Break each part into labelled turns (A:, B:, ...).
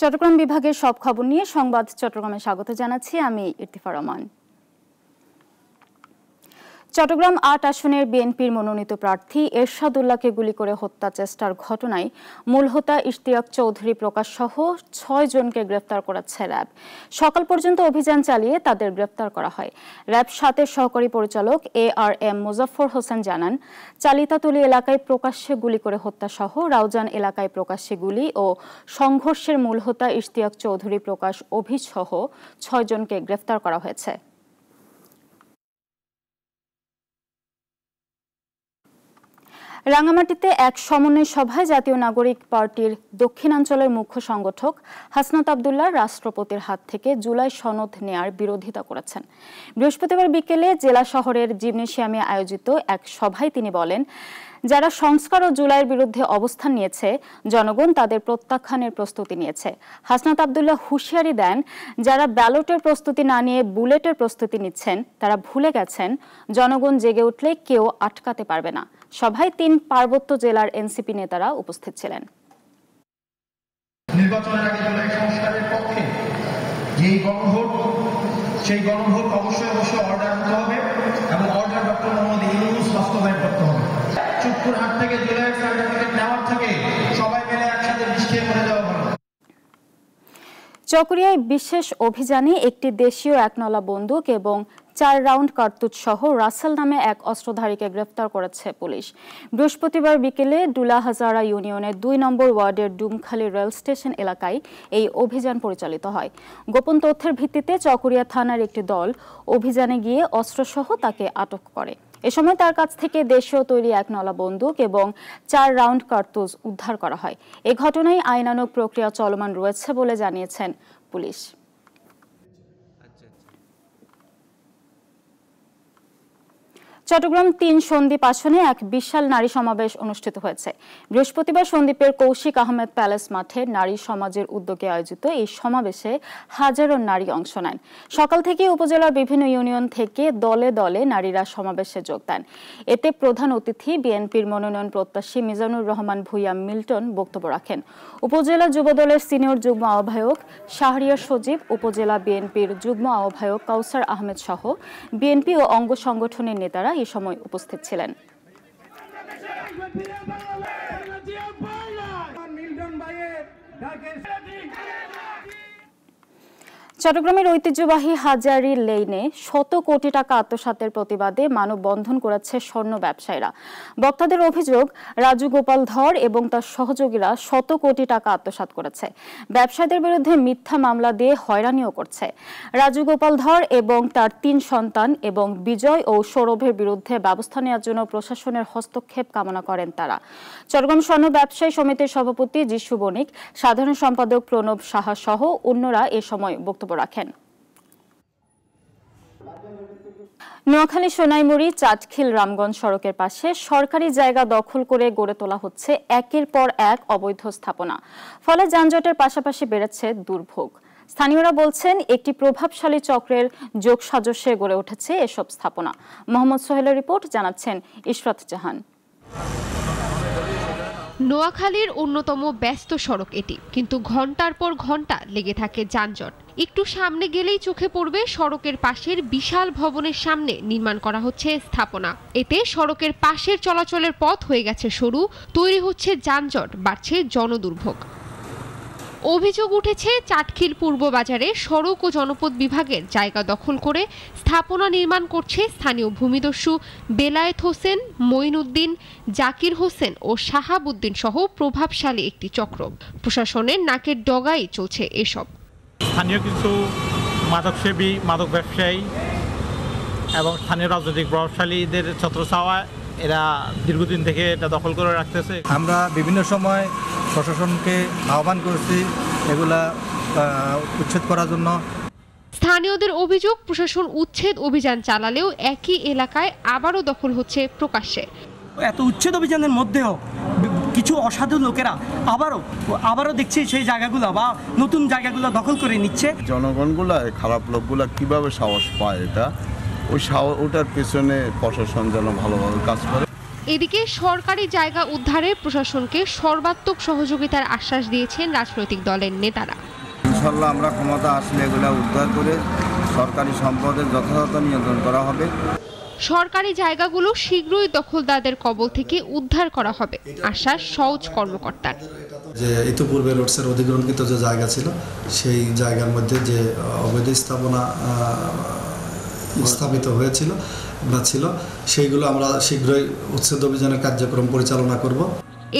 A: চট্টগ্রাম বিভাগের সব খবর নিয়ে সংবাদ চট্টগ্রামে স্বাগত জানাচ্ছি আমি ইরতিফা রহমান। চট্টগ্রাম ৮ আসনের বিএনপির মনোনীত প্রার্থী এরশাদুল্লাহকে গুলি করে হত্যা চেষ্টার ঘটনায় মূল হোতা ইশতিয়াক চৌধুরী প্রকাশ সহ ৬ জনকে গ্রেফতার করেছে র্যাব। সকাল পর্যন্ত অভিযান চালিয়ে তাদের গ্রেফতার করা হয়। র্যাব ৭-এর সহকারী পরিচালক ARM মোজাফফর হোসেন জানান, চালিতাতলী এলাকায় প্রকাশ্যে গুলি করে হত্যা সহ রাউজান এলাকায় প্রকাশ্যে গুলি ও সংঘর্ষের মূল হোতা ইশতিয়াক চৌধুরী প্রকাশ অভিসহ ৬ জনকে গ্রেফতার করা হয়েছে। রাঙামাটিতে এক সমন্বয় সভায় জাতীয় নাগরিক পার্টির দক্ষিণাঞ্চলের মুখ্য সংগঠক হাসনাত আব্দুল্লাহ রাষ্ট্রপতির হাত থেকে জুলাই সনদ নেয়ার বিরোধিতা করেছেন। বৃহস্পতিবার বিকেলে জেলা শহরের জিমনেশিয়ামে আয়োজিত এক সভায় তিনি বলেন, যারা সংস্কার ও জুলাইয়ের বিরুদ্ধে অবস্থান নিয়েছে জনগণ তাদের প্রত্যাখ্যানের প্রস্তুতি নিয়েছে। হাসনাত আব্দুল্লাহ হুঁশিয়ারি দেন, যারা ব্যালটের প্রস্তুতি না নিয়ে বুলেটের প্রস্তুতি নিচ্ছেন তারা ভুলে গেছেন জনগণ জেগে উঠলে কেউ আটকাতে পারবে না। সভায় ৩ পার্বত্য জেলার এনসিপি নেতারা উপস্থিত ছিলেন।
B: নির্বাচনের আগে জুলাই সংস্কারের পক্ষে যেই গণভোট, সেই গণভোট অবশ্যই অর্ডার হতে হবে এবং অর্ডার ডক্টর মোহাম্মদ ইউনূস বাস্তবায়ন করতে হবে। চুপপুর হাট থেকে জুলাইয়ের সার্টিফিকেট নেওয়ার থেকে সবাই মিলে একসাথে নিশ্চয় করে দেওয়া ভালো।
A: চকরিয়ায় বিশেষ অভিযানে একটি দেশীয় একনলা বন্দুক এবং ৪ রাউন্ড কার্তুজ সহ রাসেল নামে এক অস্ত্রধারীকে গ্রেফতার করেছে পুলিশ। বৃহস্পতিবার বিকেলে ডুলাহাজারা ইউনিয়নের ২ নম্বর ওয়ার্ডের ডুমখালী রেল স্টেশন এলাকায় এই অভিযান পরিচালিত হয়। গোপন তথ্যের ভিত্তিতে চকরিয়া থানার একটি দল অভিযানে গিয়ে অস্ত্রসহ তাকে আটক করে। এ সময় তার কাছ থেকে দেশীয় তৈরি একনলা বন্দুক এবং ৪ রাউন্ড কার্তুজ উদ্ধার করা হয়। এ ঘটনায় আইনানুগ প্রক্রিয়া চলমান রয়েছে বলে জানিয়েছেন পুলিশ। চট্টগ্রাম ৩ সন্দ্বীপ আসনে এক বিশাল নারী সমাবেশ অনুষ্ঠিত হয়েছে। বৃহস্পতিবার সন্দ্বীপের কৌশিক আহমেদ প্যালেস মাঠে নারী সমাজের উদ্যোগে আয়োজিত এই সমাবেশে হাজারো নারী অংশ নেন। সকাল থেকে উপজেলার বিভিন্ন ইউনিয়ন থেকে দলে দলে নারীরা সমাবেশে যোগ দেন। এতে প্রধান অতিথি বিএনপির মনোনয়ন প্রত্যাশী মিজানুর রহমান ভূঁইয়া মিল্টন বক্তব্য রাখেন। উপজেলা যুবদলের সিনিয়র যুগ্ম আহ্বায়ক শাহরিয়ার সজীব, উপজেলা বিএনপির যুগ্ম আহ্বায়ক কাউসার আহমেদ সহ বিএনপি ও অঙ্গ সংগঠনের নেতারা এই সময় উপস্থিত ছিলেন। চট্টগ্রামের ঐতিহ্যবাহী হাজারী লেইনে ১০০ কোটি টাকা আত্মসাতের প্রতিবাদে মানববন্ধন করেছে স্বর্ণ ব্যবসায়ীরা। বক্তাদের অভিযোগ, রাজু গোপাল ধর এবং তার সহযোগীরা ১০০ কোটি টাকা আত্মসাৎ করেছে। ব্যবসায়ীদের বিরুদ্ধে মিথ্যা মামলা দিয়ে হয়রানিও করছে। রাজু গোপাল ধর এবং তার ৩ সন্তান এবং বিজয় ও সৌরভের বিরুদ্ধে ব্যবস্থা নেওয়ার জন্য প্রশাসনের হস্তক্ষেপ কামনা করেন তারা। চট্টগ্রাম স্বর্ণ ব্যবসায়ী সমিতির সভাপতি যিশু বণিক, সাধারণ সম্পাদক প্রণব সাহা সহ অন্যরা এ সময় বক্তব্য রাখেন। নোয়াখালী সোনাইমুড়ি চাটখিল রামগঞ্জ সড়কের পাশে সরকারি জায়গা দখল করে গড়ে তোলা হচ্ছে একের পর এক অবৈধ স্থাপনা। ফলে যানজটের পাশাপাশি বেড়েছে দুর্ভোগ। স্থানীয়রা বলছেন, একটি প্রভাবশালী চক্রের যোগসাজশে গড়ে উঠেছে এসব স্থাপনা। মোহাম্মদ সোহেলের রিপোর্ট, জানাচ্ছেন ইশরাত জাহান।
C: নোয়াখালীর অন্যতম ব্যস্ত সড়ক এটি, কিন্তু ঘন্টার পর ঘন্টা লেগে থাকে যানজট। একটু সামনে গেলেই চোখে পড়বে সড়কের পাশের বিশাল ভবনের সামনে নির্মাণ করা হচ্ছে স্থাপনা। এতে সড়কের পাশের চলাচলের পথ হয়ে গেছে সরু, তৈরি হচ্ছে যানজট, বাড়ছে জনদুর্ভোগ। অভিযোগ উঠেছে চাটখিল পূর্ব বাজারে সড়ক ও জনপদ বিভাগের জায়গা দখল করে স্থাপনা নির্মাণ করছে স্থানীয় ভূমিদস্যু বেলায়েত হোসেন, মঈনউদ্দিন, জাকির হোসেন ও শাহাবুদ্দিন সহ প্রভাবশালী একটি চক্র। প্রশাসনের নাকের ডগায় চলছে এসব।
D: স্থানীয় কিছু মাদকসেবী, মাদক ব্যবসায়ী এবং স্থানীয় রাজনৈতিক প্রভাবশালীদের ছত্রছাওয়া এরা দীর্ঘদিন থেকে এটা দখল করে রাখতেছে।
E: আমরা বিভিন্ন সময় প্রশাসনকে আহ্বান করছি এগুলা উচ্ছেদ করার জন্য।
C: স্থানীয়দের অভিযোগ, প্রশাসন উচ্ছেদ অভিযান চালালেও একই এলাকায় আবারও দখল হচ্ছে প্রকাশ্যে।
F: এত উচ্ছেদ অভিযানের মধ্যেও কিছু অসাধু লোকেরা আবারও দেখছি সেই জায়গাগুলো বা নতুন জায়গাগুলো দখল করে নিচ্ছে।
G: জনগণগুলা, খারাপ লোকগুলা কিভাবে সাহস পায়, ওটার পেছনে প্রশাসন যেন ভালোভাবে কাজ করে।
C: এদিকে সরকারি জায়গা উদ্ধারে প্রশাসনকে সর্বাত্মক সহযোগিতার আশ্বাস দিয়েছেন রাজনৈতিক দলের নেতারা।
H: ইনশাল্লাহ আমরা ক্ষমতা আসলে এগুলো উদ্ধার করে সরকারি সম্পদের যথাযথ নিয়ন্ত্রণ করা হবে।
C: সরকারি জায়গাগুলো শীঘ্রই দখলদারদের কবল থেকে উদ্ধার করা হবে, আশ্বাস সওজ কর্মকর্তার।
I: যে ইতিপূর্বে রোডসের অধিগ্রহণকৃত যে জায়গা ছিল সেই জায়গার মধ্যে যে অবৈধ স্থাপনা স্থাপিত হয়েছিল বা ছিল সেইগুলো আমরা শীঘ্রই উচ্ছেদ অভিযানের কার্যক্রম পরিচালনা করব।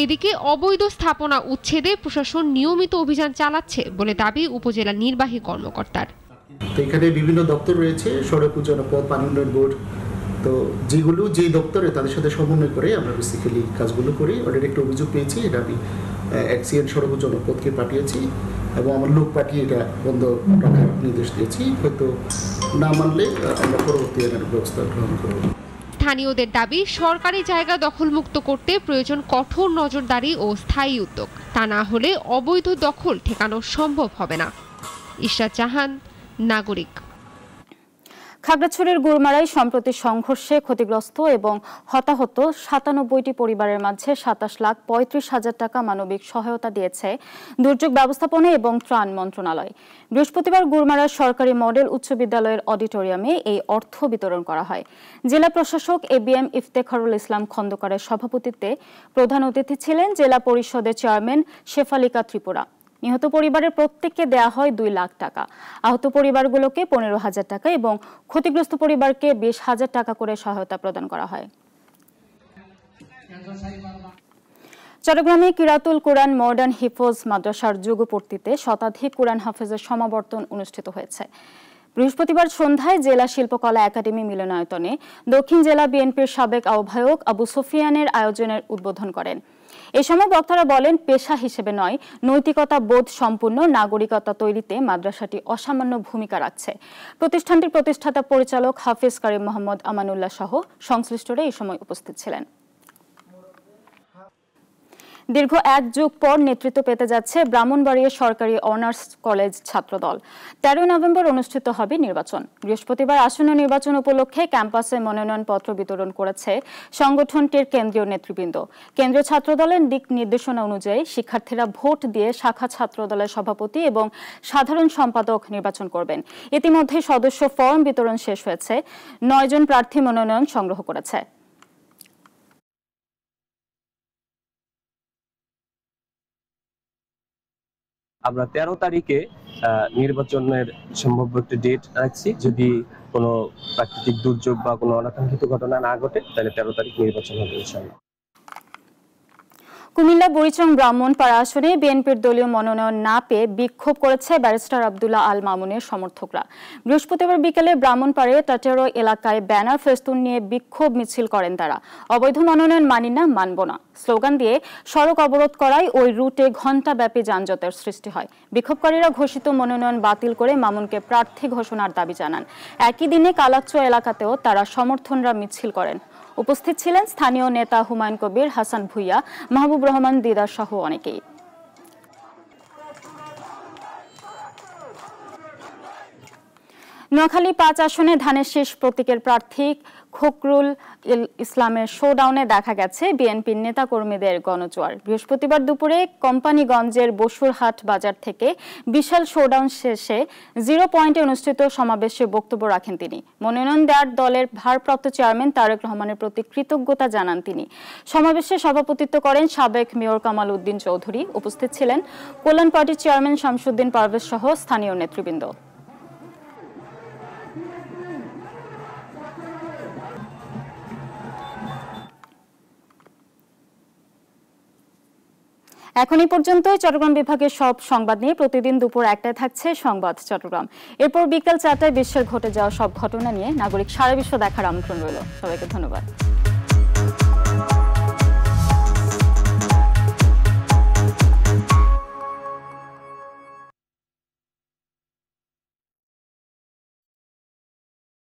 C: এদিকে অবৈধ স্থাপনা উচ্ছেদে প্রশাসন নিয়মিত অভিযান চালাচ্ছে বলে দাবি উপজেলা নির্বাহী কর্মকর্তার।
J: এখানে বিভিন্ন দপ্তর রয়েছে, সড়ক ও জনপথ, পানি উন্নয়ন বোর্ড, তো যেই দপ্তরে তাদের সাথে সমন্বয় করে আমরা বেসিক্যালি কাজগুলো করি। অলরেডি একটা অভিযোগ পেয়েছি, এটা আমি এক্সিএন সড়ক ও জনপথকে পাঠিয়েছি এবং আমার লোক পাঠিয়ে এটা বন্ধ রাখার নির্দেশ দিয়েছি। হয়তো না মানলে আমরা পরবর্তী আইনের ব্যবস্থা গ্রহণ করব।
C: স্থানীয়দের দাবি, সরকারি জায়গা দখলমুক্ত করতে প্রয়োজন কঠোর নজরদারি ও স্থায়ী উদ্যোগ। তা না হলে অবৈধ দখল ঠেকানো সম্ভব হবে না। ইশরাত জাহান, নাগরিক।
A: খাগড়াছড়ির গুরমারায় সম্প্রতি সংঘর্ষে ক্ষতিগ্রস্ত এবং হতাহত ৯৭টি পরিবারের মাঝে ২৭,৩৫,০০০ টাকা মানবিক সহায়তা দিয়েছে দুর্যোগ ব্যবস্থাপনা এবং ত্রাণ মন্ত্রণালয়। বৃহস্পতিবার গুরমারা সরকারি মডেল উচ্চ বিদ্যালয়ের অডিটোরিয়ামে এই অর্থ বিতরণ করা হয়। জেলা প্রশাসক ABM ইফতেখারুল ইসলাম খন্দকারের সভাপতিত্বে প্রধান অতিথি ছিলেন জেলা পরিষদের চেয়ারম্যান শেফালিকা ত্রিপুরা। নিহত পরিবারের প্রত্যেককে দেয়া হয় ২ লাখ টাকা, আহত পরিবারগুলোকে ১৫,০০০ টাকা এবং ক্ষতিগ্রস্ত পরিবারকে ২০,০০০ টাকা করে সহায়তা প্রদান করা হয়। চট্টগ্রামে কিরাতুল কুরআন মডার্ন হিফজ মাদ্রাসার যুগপূর্তিতে শতাধিক কুরআন হাফেজের সমাবর্তন অনুষ্ঠিত হয়েছে। বৃহস্পতিবার সন্ধ্যায় জেলা শিল্পকলা একাডেমি মিলনায়তনে দক্ষিণ জেলা বিএনপির সাবেক আহ্বায়ক আবু সুফিয়ানের আয়োজনের উদ্বোধন করেন। এ সময় বক্তারা বলেন, পেশা হিসেবে নয়, নৈতিকতা বোধ সম্পন্ন নাগরিকতা তৈরিতে মাদ্রাসাটি অসামান্য ভূমিকা রাখছে। প্রতিষ্ঠানটির প্রতিষ্ঠাতা পরিচালক হাফিজ কারিম মোহাম্মদ আমানুল্লাহ সহ সংশ্লিষ্টরা এই সময় উপস্থিত ছিলেন। দীর্ঘ ১ যুগ পর নেতৃত্ব পেতে যাচ্ছে ব্রাহ্মণবাড়িয়া সরকারি অনার্স কলেজ ছাত্রদল। ১৩ নভেম্বর অনুষ্ঠিত হবে নির্বাচন। বৃহস্পতিবার আসন্ন নির্বাচন উপলক্ষে ক্যাম্পাসে মনোনয়নপত্র বিতরণ করেছে সংগঠনটির কেন্দ্রীয় নেতৃবৃন্দ। কেন্দ্রীয় ছাত্রদলের দিক নির্দেশনা অনুযায়ী শিক্ষার্থীরা ভোট দিয়ে শাখা ছাত্রদলের সভাপতি এবং সাধারণ সম্পাদক নির্বাচন করবেন। ইতিমধ্যে সদস্য ফর্ম বিতরণ শেষ হয়েছে। ৯ জন প্রার্থী মনোনয়ন সংগ্রহ করেছে।
K: আমরা 13 তারিখে নির্বাচনের সম্ভাব্য একটি ডেট রাখছি। যদি কোনো প্রাকৃতিক দুর্যোগ বা কোনো অনাকাঙ্ক্ষিত ঘটনা না ঘটে তাহলে 13 তারিখ নির্বাচন হবে ইনশাআল্লাহ।
A: কুমিল্লা বুড়িচং ব্রাহ্মণপাড়া আসনে বিএনপির দলীয় মনোনয়ন না পেয়ে বিক্ষোভ করেছে ব্যারিস্টার আব্দুল্লাহ আল মামুনের সমর্থকরা। বৃহস্পতিবার বিকেলে ব্রাহ্মণপাড়ে টাটেরো এলাকায় ব্যানার ফেস্টুন নিয়ে বিক্ষোভ মিছিল করেন তারা। অবৈধ মনোনয়ন মানি না, মানব না স্লোগান দিয়ে সড়ক অবরোধ করায় ওই রুটে ঘণ্টাব্যাপী যানজটের সৃষ্টি হয়। বিক্ষোভকারীরা ঘোষিত মনোনয়ন বাতিল করে মামুনকে প্রার্থী ঘোষণার দাবি জানান। একই দিনে কালাচ্চুয়া এলাকাতেও তারা সমর্থনরা মিছিল করেন। উপস্থিত ছিলেন স্থানীয় নেতা হুমায়ুন কবির, হাসান ভুইয়া, মাহবুব রহমান দিদার সহ অনেকেই। নোয়াখালী ৫ আসনে ধানের শীষ প্রতীকের প্রার্থী খকরুল ইসলামের শোডাউনে দেখা গেছে বিএনপির নেতাকর্মীদের গণজোয়ার। বৃহস্পতিবার দুপুরে কোম্পানিগঞ্জের বসুরহাট বাজার থেকে বিশাল শোডাউন শেষে 0 পয়েন্টে অনুষ্ঠিত সমাবেশে বক্তব্য রাখেন তিনি। মনোনয়ন দেওয়ার দলের ভারপ্রাপ্ত চেয়ারম্যান তারেক রহমানের প্রতি কৃতজ্ঞতা জানান তিনি। সমাবেশে সভাপতিত্ব করেন সাবেক মেয়র কামাল উদ্দিন চৌধুরী। উপস্থিত ছিলেন কল্যাণ পার্টির চেয়ারম্যান শামসুদ্দিন পারভেজ সহ স্থানীয় নেতৃবৃন্দ। এখন এই পর্যন্তই চট্টগ্রাম বিভাগের সব সংবাদ নিয়ে প্রতিদিন দুপুর ১টায় থাকছে সংবাদ চট্টগ্রাম। এরপর বিকেল ৪টায় বিশ্বের ঘটে যাওয়া সব ঘটনা নিয়ে নাগরিক সারা বিশ্ব দেখার আমন্ত্রণ রইল। সবাইকে ধন্যবাদ।